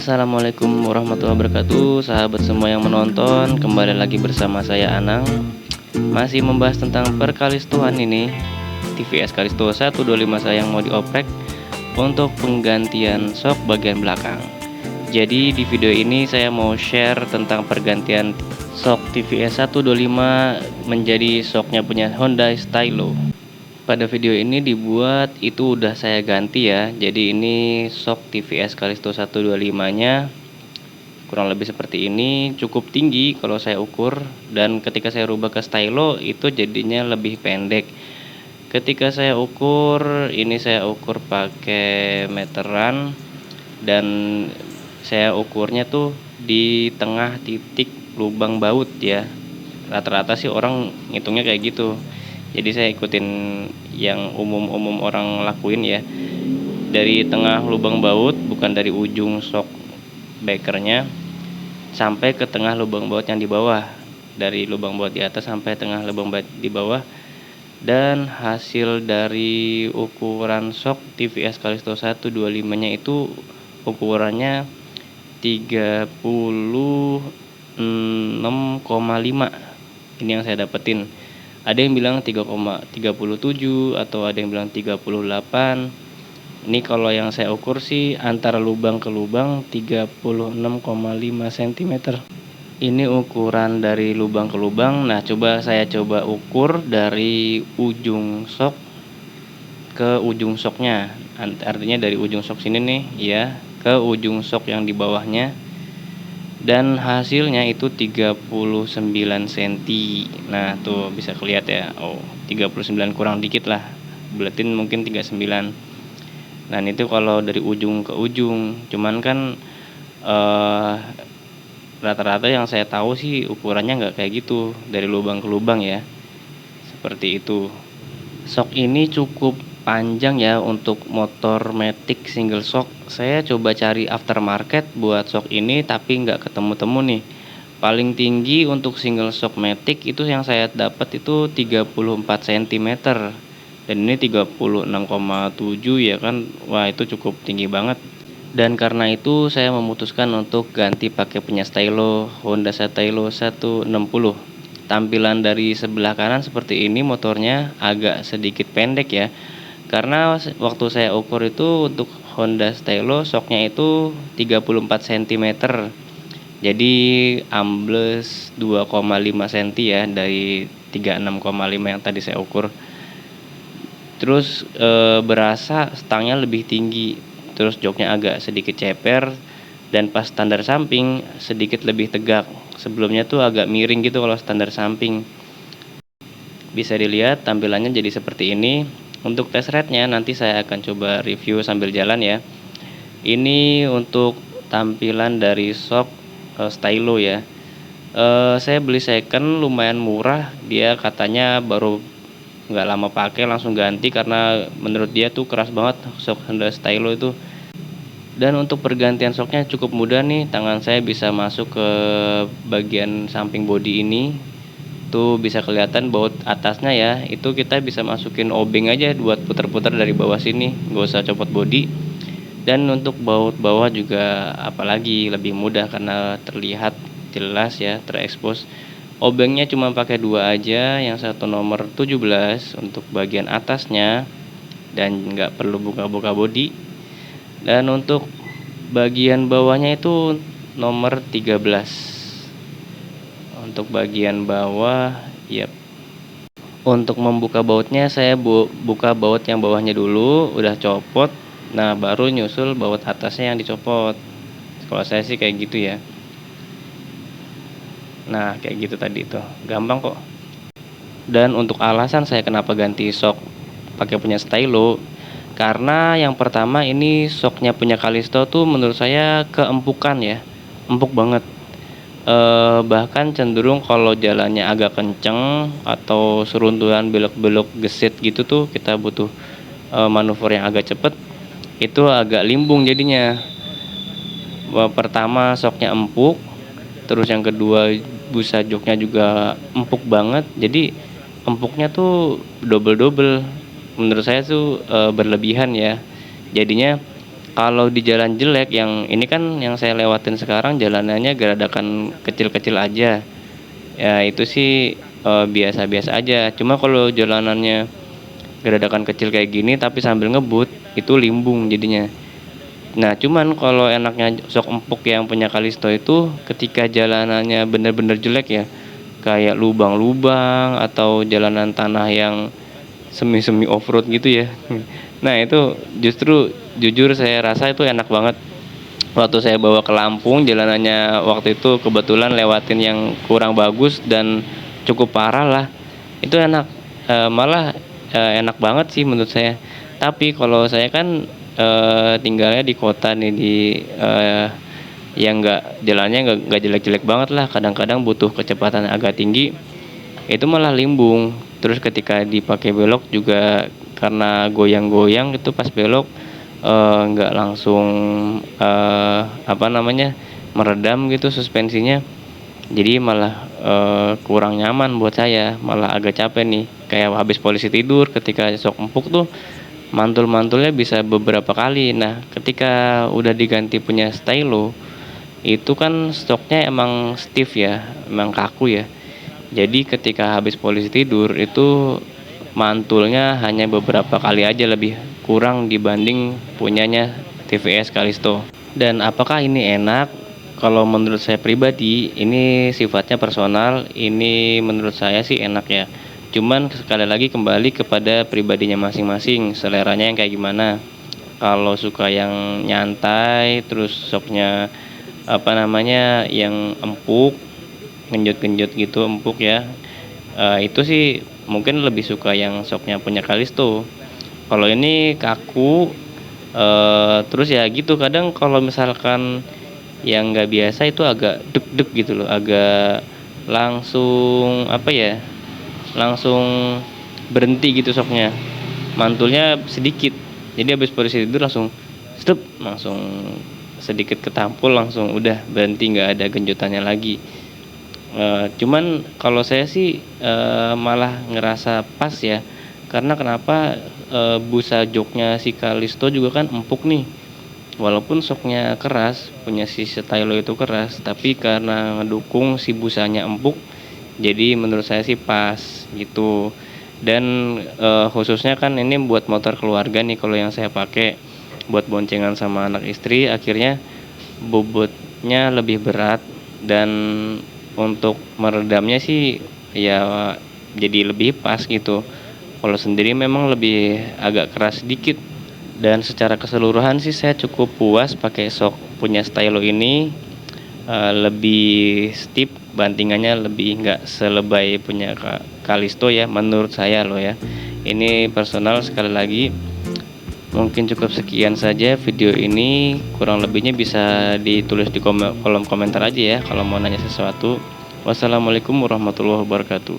Assalamualaikum warahmatullahi wabarakatuh, sahabat semua yang menonton. Kembali lagi bersama saya Anang. Masih membahas tentang perkalistoan ini, TVS Kalisto 125 saya yang mau dioprek untuk penggantian shock bagian belakang. Jadi di video ini saya mau share tentang pergantian shock TVS 125 menjadi shocknya punya Honda Stylo. Pada video ini dibuat itu udah saya ganti ya. Jadi ini shock TVS Kalisto 125 nya kurang lebih seperti ini, cukup tinggi kalau saya ukur, dan ketika saya rubah ke stylo itu jadinya lebih pendek. Ketika saya ukur, ini saya ukur pakai meteran dan saya ukurnya tuh di tengah titik lubang baut ya. Rata-rata sih orang ngitungnya kayak gitu. Jadi saya ikutin yang umum orang lakuin ya. Dari tengah lubang baut, bukan dari ujung shock breakernya sampai ke tengah lubang baut yang di bawah. Dari lubang baut di atas sampai tengah lubang baut di bawah. Dan hasil dari ukuran shock TVS Kalisto 125 nya itu ukurannya 36,5. Ini yang saya dapetin. Ada yang bilang 3,37 atau ada yang bilang 38. Ini kalau yang saya ukur sih antara lubang ke lubang 36,5 cm. Ini ukuran dari lubang ke lubang. Nah, saya coba ukur dari ujung shock ke ujung shocknya. Artinya dari ujung shock sini nih ya ke ujung shock yang di bawahnya. Dan hasilnya itu 39 cm. Nah, tuh bisa kelihatan ya. Oh, 39 kurang dikit lah. Buletin mungkin 39. Nah, itu kalau dari ujung ke ujung. Cuman kan rata-rata yang saya tahu sih ukurannya nggak kayak gitu, dari lubang ke lubang ya. Seperti itu. Shock ini cukup panjang ya untuk motor matic single shock. Saya coba cari aftermarket buat shock ini tapi nggak ketemu-temu nih. Paling tinggi untuk single shock matic itu yang saya dapat itu 34 cm. Dan ini 36,7 ya kan. Wah, itu cukup tinggi banget. Dan karena itu saya memutuskan untuk ganti pakai punya stylo Honda Stylo 160. Tampilan dari sebelah kanan seperti ini, motornya agak sedikit pendek ya. Karena waktu saya ukur itu untuk Honda Stylo shocknya itu 34 cm. Jadi ambles 2,5 cm ya dari 36,5 yang tadi saya ukur. Terus berasa stangnya lebih tinggi. Terus joknya agak sedikit ceper. Dan pas standar samping sedikit lebih tegak. Sebelumnya tuh agak miring gitu kalau standar samping. Bisa dilihat tampilannya jadi seperti ini. Untuk test ride-nya nanti saya akan coba review sambil jalan ya. Ini untuk tampilan dari shock stylo ya. Saya beli second lumayan murah. Dia katanya baru nggak lama pakai langsung ganti karena menurut dia tuh keras banget shock Honda Stylo itu. Dan untuk pergantian shocknya cukup mudah nih. Tangan saya bisa masuk ke bagian samping bodi ini. Tuh bisa kelihatan baut atasnya ya. Itu kita bisa masukin obeng aja buat putar-putar dari bawah sini. Gak usah copot bodi. Dan untuk baut bawah juga apalagi lebih mudah karena terlihat jelas ya, terekspos. Obengnya cuma pakai 2 aja. Yang satu nomor 17 untuk bagian atasnya. Dan nggak perlu buka-buka bodi. Dan untuk bagian bawahnya itu nomor 13. Untuk bagian bawah ya. Untuk membuka bautnya saya buka baut yang bawahnya dulu, udah copot. Nah, baru nyusul baut atasnya yang dicopot. Kalau saya sih kayak gitu ya. Nah, kayak gitu tadi tuh. Gampang kok. Dan untuk alasan saya kenapa ganti shock pakai punya stylo, karena yang pertama ini shocknya punya Kalisto tuh menurut saya keempukan ya, empuk banget. Bahkan cenderung kalau jalannya agak kenceng atau seruntulan belok-belok gesit gitu tuh kita butuh manuver yang agak cepet, itu agak limbung jadinya. Pertama shocknya empuk, terus yang kedua busa joknya juga empuk banget. Jadi empuknya tuh double menurut saya tuh berlebihan ya. Jadinya Kalau di jalan jelek yang ini kan yang saya lewatin sekarang jalanannya geradakan kecil-kecil aja, ya itu sih, biasa-biasa aja. Cuma kalau jalanannya geradakan kecil kayak gini tapi sambil ngebut, itu limbung jadinya. Nah, cuman kalau enaknya sok empuk yang punya Kalisto itu ketika jalanannya bener-bener jelek ya, kayak lubang-lubang atau jalanan tanah yang semi-semi off-road gitu ya. Nah, itu justru jujur saya rasa itu enak banget. Waktu saya bawa ke Lampung, jalanannya waktu itu kebetulan lewatin yang kurang bagus dan cukup parah lah. Itu enak, malah, enak banget sih menurut saya. Tapi kalau saya kan, tinggalnya di kota nih, di, yang jalannya nggak jelek-jelek banget lah, kadang-kadang butuh kecepatan agak tinggi, itu malah limbung. Terus ketika dipakai belok juga karena goyang-goyang itu pas belok, nggak langsung, apa namanya, meredam gitu suspensinya. Jadi malah, kurang nyaman buat saya, malah agak capek nih. Kayak habis polisi tidur ketika sok empuk tuh mantul-mantulnya bisa beberapa kali. Nah, ketika udah diganti punya stylo, itu kan stoknya emang stiff ya, emang kaku ya. Jadi ketika habis polisi tidur itu mantulnya hanya beberapa kali aja, lebih kurang dibanding punyanya TVS Callisto. Dan apakah ini enak? Kalau menurut saya pribadi, ini sifatnya personal, ini menurut saya sih enak ya. Cuman sekali lagi kembali kepada pribadinya masing-masing, seleranya yang kayak gimana. Kalau suka yang nyantai, terus soknya apa namanya, yang empuk, genjot-genjot gitu empuk ya. Itu sih mungkin lebih suka yang soknya punya Kalisto. Kalau ini kaku, terus ya gitu kadang kalau misalkan yang nggak biasa itu agak deg-deg gitu loh, agak langsung apa ya, langsung berhenti gitu soknya, mantulnya sedikit. Jadi habis polisi tidur langsung stop, langsung sedikit ketampul langsung udah berhenti, nggak ada genjotannya lagi. Cuman kalau saya sih, malah ngerasa pas ya, karena kenapa, busa joknya si Kalisto juga kan empuk nih, walaupun soknya keras, punya si Stylo itu keras, tapi karena ngedukung si busanya empuk, jadi menurut saya sih pas gitu. Dan, khususnya kan ini buat motor keluarga nih kalau yang saya pakai, buat boncengan sama anak istri, akhirnya bobotnya lebih berat dan untuk meredamnya sih ya jadi lebih pas gitu. Kalau sendiri memang lebih agak keras sedikit dan secara keseluruhan sih saya cukup puas pakai sok punya Stylo ini, lebih steep, bantingannya lebih nggak selebay punya Kalisto ya menurut saya loh ya. Ini personal sekali lagi. Mungkin cukup sekian saja video ini, kurang lebihnya bisa ditulis di kolom komentar aja ya kalau mau nanya sesuatu. Wassalamualaikum warahmatullahi wabarakatuh.